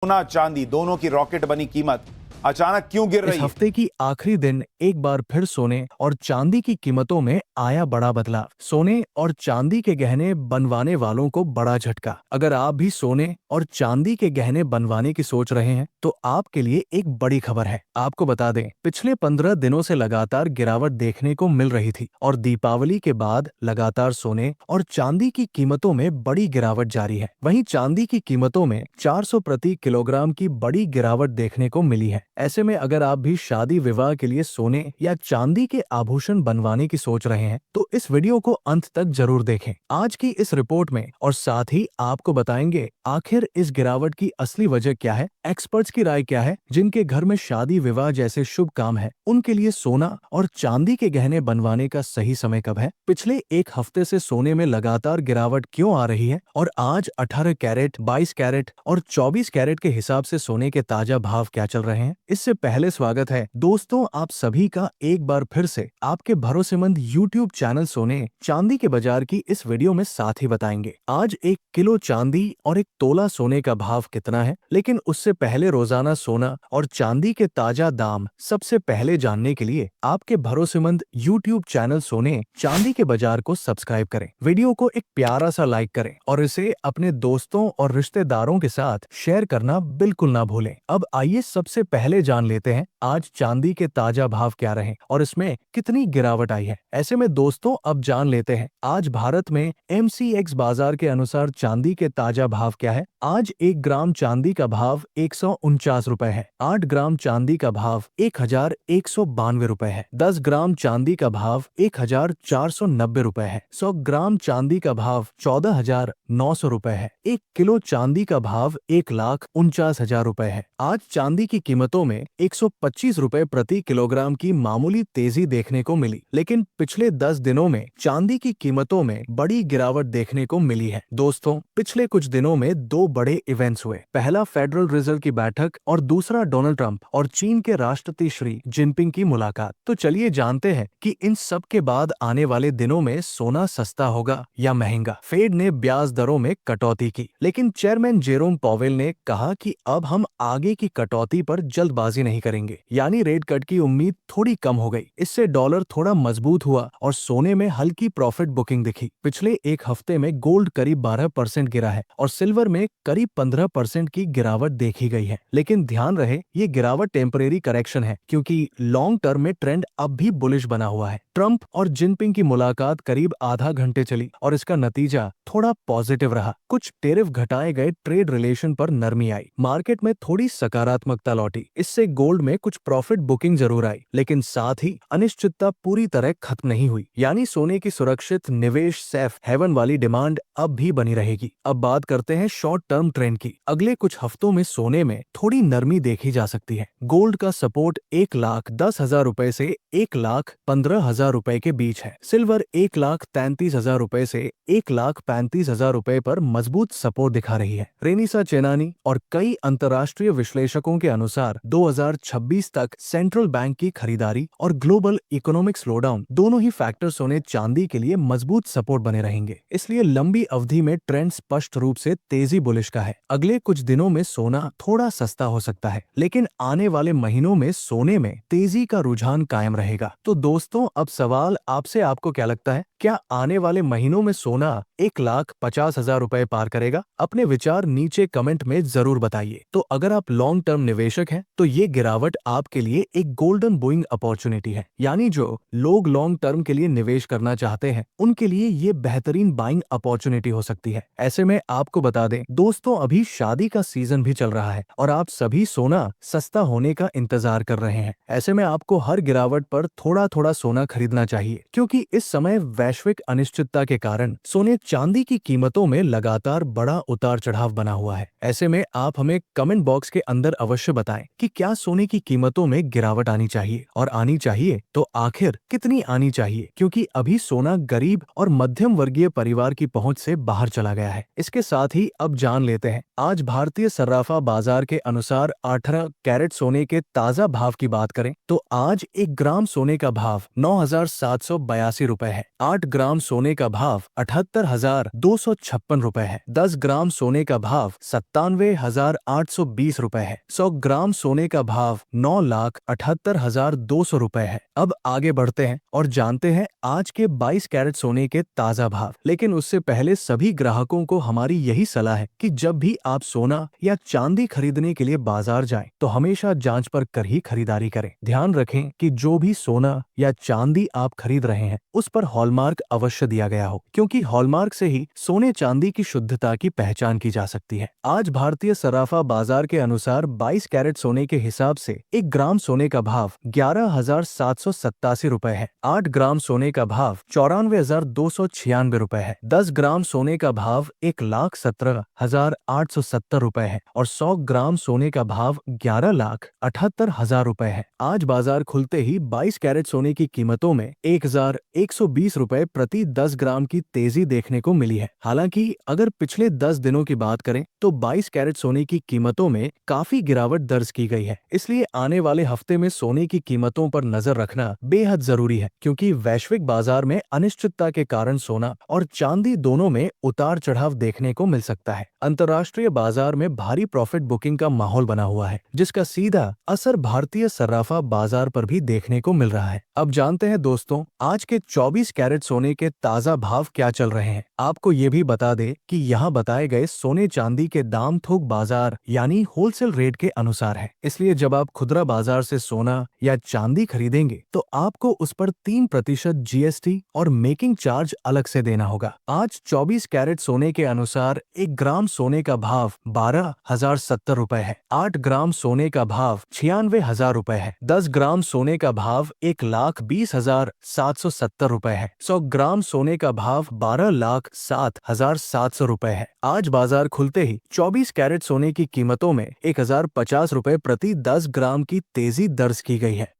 सोना चांदी दोनों की रॉकेट बनी कीमत अचानक क्यों गिर इस रही है? हफ्ते की आखिरी दिन एक बार फिर सोने और चांदी की कीमतों में आया बड़ा बदलाव। सोने और चांदी के गहने बनवाने वालों को बड़ा झटका। अगर आप भी सोने और चांदी के गहने बनवाने की सोच रहे हैं तो आपके लिए एक बड़ी खबर है। आपको बता दें, पिछले 15 दिनों से लगातार गिरावट देखने को मिल रही थी और दीपावली के बाद लगातार सोने और चांदी की कीमतों में बड़ी गिरावट जारी है। वहीं चांदी की कीमतों में 400 प्रति किलोग्राम की बड़ी गिरावट देखने को मिली है। ऐसे में अगर आप भी शादी विवाह के लिए सोने या चांदी के आभूषण बनवाने की सोच रहे हैं तो इस वीडियो को अंत तक जरूर देखें। आज की इस रिपोर्ट में और साथ ही आपको बताएंगे आखिर इस गिरावट की असली वजह क्या है, एक्सपर्ट्स की राय क्या है, जिनके घर में शादी विवाह जैसे शुभ काम है उनके लिए सोना और चांदी के गहने बनवाने का सही समय कब है, पिछले एक हफ्ते से सोने में लगातार गिरावट क्यों आ रही है और आज 18 कैरेट, 22 कैरेट और 24 कैरेट के हिसाब से सोने के ताजा भाव क्या चल रहे हैं। इससे पहले स्वागत है दोस्तों आप सभी का एक बार फिर से आपके भरोसेमंद YouTube चैनल सोने चांदी के बाजार की इस वीडियो में। साथ ही बताएंगे आज 1 किलो चांदी और 1 तोला सोने का भाव कितना है। लेकिन उससे पहले रोजाना सोना और चांदी के ताजा दाम सबसे पहले जानने के लिए आपके भरोसेमंद YouTube चैनल सोने चांदी के बाजार को सब्सक्राइब करें, वीडियो को एक प्यारा सा लाइक करें और इसे अपने दोस्तों और रिश्तेदारों के साथ शेयर करना बिल्कुल ना भूलें। अब आइए सबसे पहले जान लेते हैं आज चांदी के ताजा भाव क्या रहे और इसमें कितनी गिरावट आई है। ऐसे में दोस्तों अब जान लेते हैं आज भारत में MCX बाजार के अनुसार चांदी के ताजा भाव क्या है। आज 1 ग्राम चांदी का भाव 149 रुपए है। 8 ग्राम चांदी का भाव 1192 रुपए है। 10 ग्राम चांदी का भाव 1490 रुपए है। 100 ग्राम चांदी का भाव 14,900 रुपए है। 1 किलो चांदी का भाव 1,49,000 रुपए है। आज चांदी की कीमतों में 125 रुपए प्रति किलोग्राम की मामूली तेजी देखने को मिली, लेकिन पिछले 10 दिनों में चांदी की कीमतों में बड़ी गिरावट देखने को मिली है। दोस्तों पिछले कुछ दिनों में 2 बड़े इवेंट्स हुए, पहला फेडरल रिजर्व की बैठक और दूसरा डोनाल्ड ट्रंप और चीन के राष्ट्रपति शी जिनपिंग की मुलाकात। तो चलिए जानते हैं कि इन सब के बाद आने वाले दिनों में सोना सस्ता होगा या महंगा। फेड ने ब्याज दरों में कटौती की, लेकिन चेयरमैन जेरोम पॉवेल ने कहा कि अब हम आगे की कटौती पर जल्दबाजी नहीं करेंगे, यानी रेट कट की उम्मीद थोड़ी कम हो गई। इससे डॉलर थोड़ा मजबूत हुआ और सोने में हल्की प्रॉफिट बुकिंग दिखी। पिछले एक हफ्ते में गोल्ड करीब 12% गिरा है और सिल्वर में करीब 15% की गिरावट देखी गई है। लेकिन ध्यान रहे ये गिरावट टेम्परेरी करेक्शन है, क्योंकि लॉन्ग टर्म में ट्रेंड अब भी बुलिश बना हुआ है। ट्रंप और जिनपिंग की मुलाकात करीब आधा घंटे चली और इसका नतीजा थोड़ा पॉजिटिव रहा। कुछ टेरिफ घटाए गए, ट्रेड रिलेशन पर नरमी आई, मार्केट में थोड़ी सकारात्मकता लौटी। इससे गोल्ड में कुछ प्रॉफिट बुकिंग जरूर आई, लेकिन साथ ही अनिश्चितता पूरी तरह खत्म नहीं हुई, यानी सोने की सुरक्षित निवेश सेफ हेवन वाली डिमांड अब भी बनी रहेगी। अब बात करते हैं शॉर्ट टर्म ट्रेंड की। अगले कुछ हफ्तों में सोने में थोड़ी नरमी देखी जा सकती है। गोल्ड का सपोर्ट 1,10,000 रुपए से 1,15,000 रुपए के बीच है। सिल्वर 1,33,000 रुपए से 1,35,000 रुपए पर मजबूत सपोर्ट दिखा रही है। रेनिसा चेनानी और कई अंतर्राष्ट्रीय विश्लेषकों के अनुसार 2026 तक सेंट्रल बैंक की खरीदारी और ग्लोबल इकोनॉमिक स्लोडाउन दोनों ही फैक्टर सोने चांदी के लिए मजबूत सपोर्ट बने रहेंगे। इसलिए लंबी अवधि में ट्रेंड स्पष्ट रूप से तेजी बुलिश का है। अगले कुछ दिनों में सोना थोड़ा सस्ता हो सकता है, लेकिन आने वाले महीनों में सोने में तेजी का रुझान कायम रहेगा। तो दोस्तों अब सवाल आपसे, आपको क्या लगता है, क्या आने वाले महीनों में सोना 1,50,000 रुपए पार करेगा? अपने विचार नीचे कमेंट में जरूर बताइए। तो अगर आप लॉन्ग टर्म निवेशक हैं तो ये गिरावट आपके लिए एक गोल्डन बोइंग अपॉर्चुनिटी है, यानी जो लोग लॉन्ग टर्म के लिए निवेश करना चाहते हैं उनके लिए ये बेहतरीन बाइंग अपॉर्चुनिटी हो सकती है। ऐसे में आपको बता दें दोस्तों, अभी शादी का सीजन भी चल रहा है और आप सभी सोना सस्ता होने का इंतजार कर रहे हैं। ऐसे में आपको हर गिरावट पर थोड़ा थोड़ा सोना खरीदना चाहिए, क्योंकि इस समय वैश्विक अनिश्चितता के कारण सोने चांदी की कीमतों में लगातार बड़ा उतार चढ़ाव बना हुआ है। ऐसे में आप हमें कमेंट बॉक्स के अंदर अवश्य बताएं कि क्या सोने की कीमतों में गिरावट आनी चाहिए, और आनी चाहिए तो आखिर कितनी आनी चाहिए, क्योंकि अभी सोना गरीब और मध्यम वर्गीय परिवार की पहुंच से बाहर चला गया है। इसके साथ ही अब जान लेते हैं आज भारतीय सर्राफा बाजार के अनुसार 18 कैरेट सोने के ताजा भाव की बात करें तो आज 1 ग्राम सोने का भाव 9,782 रुपए है। 8 8 ग्राम सोने का भाव 78,256 रुपए है। 10 ग्राम सोने का भाव 97,820 रुपए है। 100 ग्राम सोने का भाव 9,78,200 रुपए है। अब आगे बढ़ते हैं और जानते हैं आज के 22 कैरेट सोने के ताजा भाव। लेकिन उससे पहले सभी ग्राहकों को हमारी यही सलाह है कि जब भी आप सोना या चांदी खरीदने के लिए बाजार जाएं, तो हमेशा जांच पर कर ही खरीदारी करें। ध्यान रखें कि जो भी सोना या चांदी आप खरीद रहे हैं उस पर हॉलमार्क अवश्य दिया गया हो, क्योंकि हॉलमार्क से ही सोने चांदी की शुद्धता की पहचान की जा सकती है। आज भारतीय सराफा बाजार के अनुसार 22 कैरेट सोने के हिसाब से 1 ग्राम सोने का भाव 11,787 रुपए है। 8 ग्राम सोने का भाव 94,296 रुपए है। 10 ग्राम सोने का भाव 1,17,870 रुपए है और 100 ग्राम सोने का भाव 11,78,000 रुपए है। आज बाजार खुलते ही 22 कैरेट सोने की कीमतों में 1,120 रुपए प्रति 10 ग्राम की तेजी देखने को मिली है। हालांकि अगर पिछले 10 दिनों की बात करें तो 22 कैरेट सोने की कीमतों में काफी गिरावट दर्ज की गई है। इसलिए आने वाले हफ्ते में सोने की कीमतों पर नजर रखना बेहद जरूरी है, क्योंकि वैश्विक बाजार में अनिश्चितता के कारण सोना और चांदी दोनों में उतार चढ़ाव देखने को मिल सकता है। अंतर्राष्ट्रीय बाजार में भारी प्रॉफिट बुकिंग का माहौल बना हुआ है, जिसका सीधा असर भारतीय सराफा बाजार पर भी देखने को मिल रहा है। अब जानते हैं दोस्तों, आज के 24 कैरेट सोने के ताजा भाव क्या चल रहे हैं। आपको ये भी बता दें कि यहाँ बताए गए सोने चांदी के दाम थोक बाजार यानी होलसेल रेट के अनुसार है। इसलिए जब आप खुदरा बाजार से सोना या चांदी खरीदेंगे तो आपको उस पर 3% GST और मेकिंग चार्ज अलग से देना होगा। आज 24 कैरेट सोने के अनुसार 1 ग्राम सोने का भाव 12,070 रुपए है। 8 ग्राम सोने का भाव 96,000 रुपए है। 10 ग्राम सोने का भाव 1,20,770 रुपए है। 100 ग्राम सोने का भाव 12,07,700 रुपए है। आज बाजार खुलते ही 24 कैरेट सोने की कीमतों में 1,050 रुपए प्रति 10 ग्राम की तेजी दर्ज की गई है।